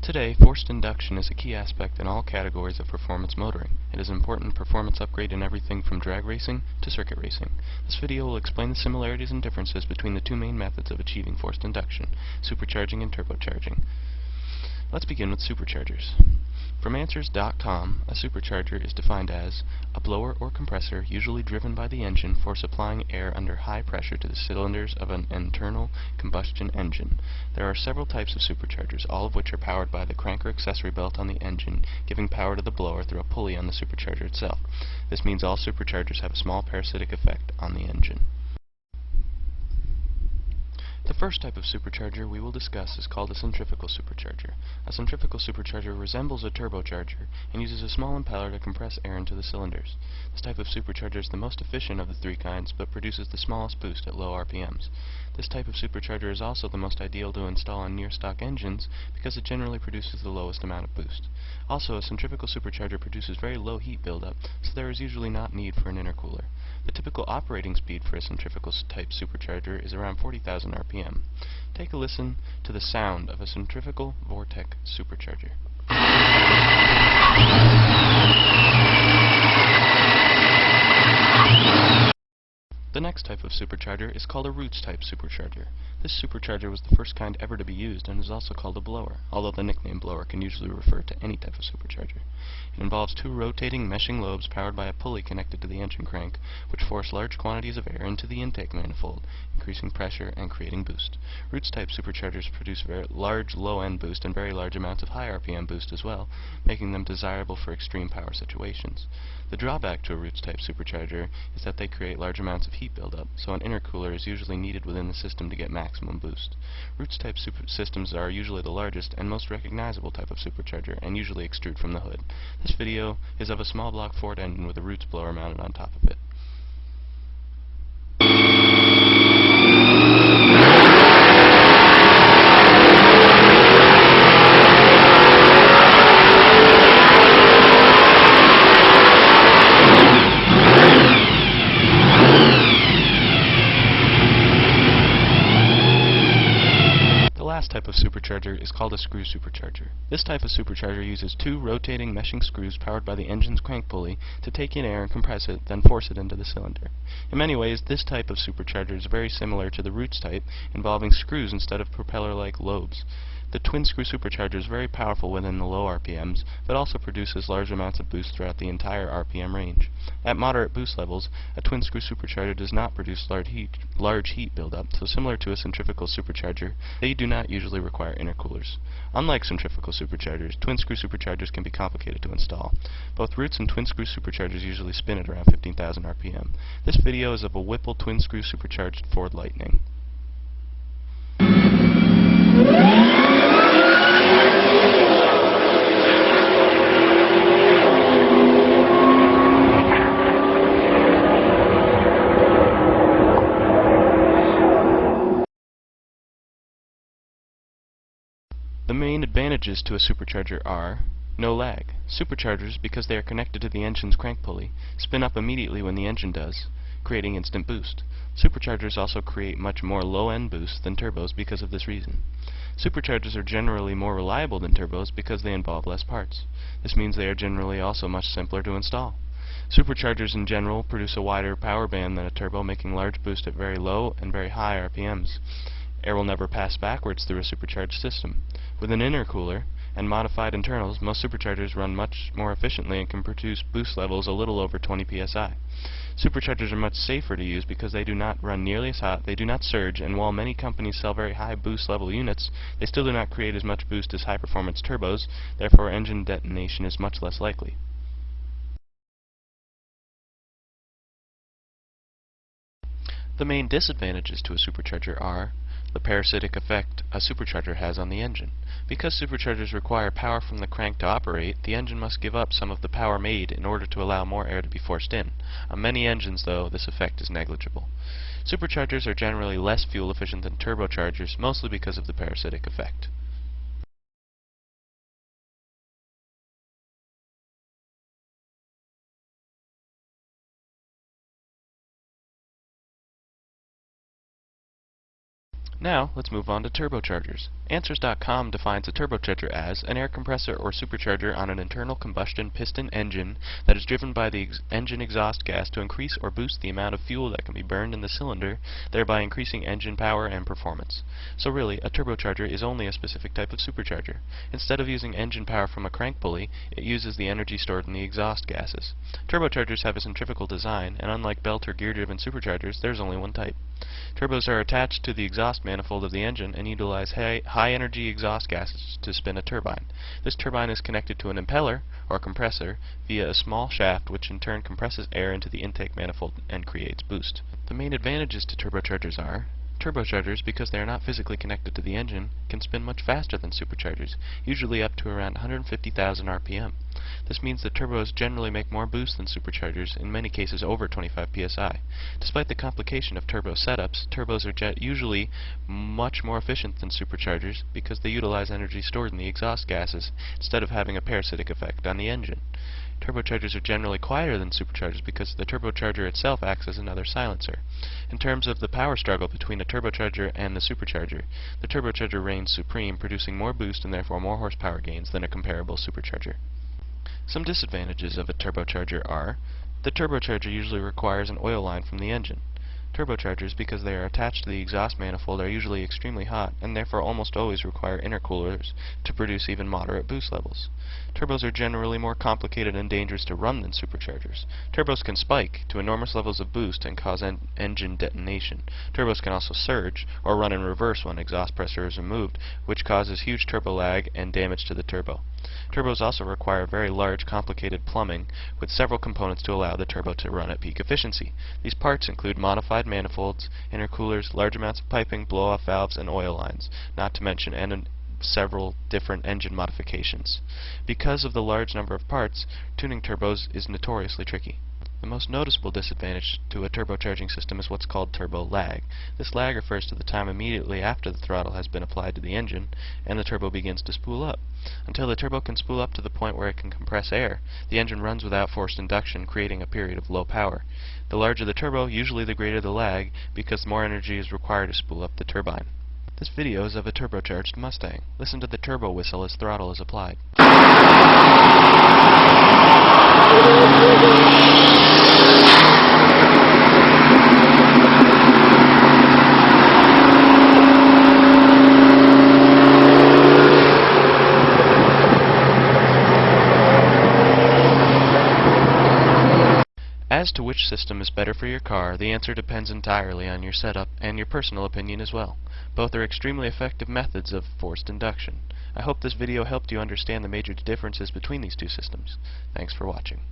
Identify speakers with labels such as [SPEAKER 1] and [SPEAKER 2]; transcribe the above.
[SPEAKER 1] Today, forced induction is a key aspect in all categories of performance motoring. It is an important performance upgrade in everything from drag racing to circuit racing. This video will explain the similarities and differences between the two main methods of achieving forced induction, supercharging and turbocharging. Let's begin with superchargers. From answers.com, a supercharger is defined as a blower or compressor usually driven by the engine for supplying air under high pressure to the cylinders of an internal combustion engine. There are several types of superchargers, all of which are powered by the crank or accessory belt on the engine, giving power to the blower through a pulley on the supercharger itself. This means all superchargers have a small parasitic effect on the engine. The first type of supercharger we will discuss is called a centrifugal supercharger. A centrifugal supercharger resembles a turbocharger and uses a small impeller to compress air into the cylinders. This type of supercharger is the most efficient of the three kinds, but produces the smallest boost at low RPMs. This type of supercharger is also the most ideal to install on near-stock engines because it generally produces the lowest amount of boost. Also, a centrifugal supercharger produces very low heat buildup, so there is usually not need for an intercooler. The typical operating speed for a centrifugal type supercharger is around 40,000 RPM. Take a listen to the sound of a centrifugal vortex supercharger. The next type of supercharger is called a roots type supercharger. This supercharger was the first kind ever to be used and is also called a blower, although the nickname blower can usually refer to any type of supercharger. It involves two rotating meshing lobes powered by a pulley connected to the engine crank, which force large quantities of air into the intake manifold, increasing pressure and creating boost. Roots type superchargers produce very large low-end boost and very large amounts of high RPM boost as well, making them desirable for extreme power situations. The drawback to a roots type supercharger is that they create large amounts of heat buildup, so an intercooler is usually needed within the system to get maximum boost. Roots type systems are usually the largest and most recognizable type of supercharger and usually extrude from the hood. This video is of a small block Ford engine with a roots blower mounted on top of it. The last type of supercharger is called a screw supercharger. This type of supercharger uses two rotating meshing screws powered by the engine's crank pulley to take in air and compress it, then force it into the cylinder. In many ways, this type of supercharger is very similar to the roots type, involving screws instead of propeller-like lobes. The twin screw supercharger is very powerful within the low RPMs, but also produces large amounts of boost throughout the entire RPM range. At moderate boost levels, a twin screw supercharger does not produce large heat buildup, so similar to a centrifugal supercharger, they do not usually require intercoolers. Unlike centrifugal superchargers, twin screw superchargers can be complicated to install. Both roots and twin screw superchargers usually spin at around 15,000 RPM. This video is of a Whipple twin screw supercharged Ford Lightning. The main advantages to a supercharger are no lag. Superchargers, because they are connected to the engine's crank pulley, spin up immediately when the engine does, creating instant boost. Superchargers also create much more low-end boost than turbos because of this reason. Superchargers are generally more reliable than turbos because they involve less parts. This means they are generally also much simpler to install. Superchargers in general produce a wider power band than a turbo, making large boost at very low and very high RPMs. Air will never pass backwards through a supercharged system. With an intercooler and modified internals, most superchargers run much more efficiently and can produce boost levels a little over 20 psi. Superchargers are much safer to use because they do not run nearly as hot, they do not surge, and while many companies sell very high boost level units, they still do not create as much boost as high-performance turbos, therefore engine detonation is much less likely. The main disadvantages to a supercharger are the parasitic effect a supercharger has on the engine. Because superchargers require power from the crank to operate, the engine must give up some of the power made in order to allow more air to be forced in. On many engines, though, this effect is negligible. Superchargers are generally less fuel efficient than turbochargers, mostly because of the parasitic effect. Now, let's move on to turbochargers. Answers.com defines a turbocharger as an air compressor or supercharger on an internal combustion piston engine that is driven by the engine exhaust gas to increase or boost the amount of fuel that can be burned in the cylinder, thereby increasing engine power and performance. So really, a turbocharger is only a specific type of supercharger. Instead of using engine power from a crank pulley, it uses the energy stored in the exhaust gases. Turbochargers have a centrifugal design, and unlike belt or gear-driven superchargers, there's only one type. Turbos are attached to the exhaust manifold of the engine and utilize high-energy exhaust gases to spin a turbine. This turbine is connected to an impeller, or compressor, via a small shaft which in turn compresses air into the intake manifold and creates boost. The main advantages to turbochargers are: turbochargers, because they are not physically connected to the engine, can spin much faster than superchargers, usually up to around 150,000 RPM. This means that turbos generally make more boost than superchargers, in many cases over 25 psi. Despite the complication of turbo setups, turbos are usually much more efficient than superchargers because they utilize energy stored in the exhaust gases instead of having a parasitic effect on the engine. Turbochargers are generally quieter than superchargers because the turbocharger itself acts as another silencer. In terms of the power struggle between a turbocharger and the supercharger, the turbocharger reigns supreme, producing more boost and therefore more horsepower gains than a comparable supercharger. Some disadvantages of a turbocharger are: the turbocharger usually requires an oil line from the engine. Turbochargers, because they are attached to the exhaust manifold, are usually extremely hot and therefore almost always require intercoolers to produce even moderate boost levels. Turbos are generally more complicated and dangerous to run than superchargers. Turbos can spike to enormous levels of boost and cause engine detonation. Turbos can also surge, or run in reverse when exhaust pressure is removed, which causes huge turbo lag and damage to the turbo. Turbos also require very large, complicated plumbing, with several components to allow the turbo to run at peak efficiency. These parts include modified manifolds, intercoolers, large amounts of piping, blow-off valves, and oil lines, not to mention several different engine modifications. Because of the large number of parts, tuning turbos is notoriously tricky. The most noticeable disadvantage to a turbocharging system is what's called turbo lag. This lag refers to the time immediately after the throttle has been applied to the engine and the turbo begins to spool up. Until the turbo can spool up to the point where it can compress air, the engine runs without forced induction, creating a period of low power. The larger the turbo, usually the greater the lag, because more energy is required to spool up the turbine. This video is of a turbocharged Mustang. Listen to the turbo whistle as throttle is applied. As to which system is better for your car, the answer depends entirely on your setup and your personal opinion as well. Both are extremely effective methods of forced induction. I hope this video helped you understand the major differences between these two systems. Thanks for watching.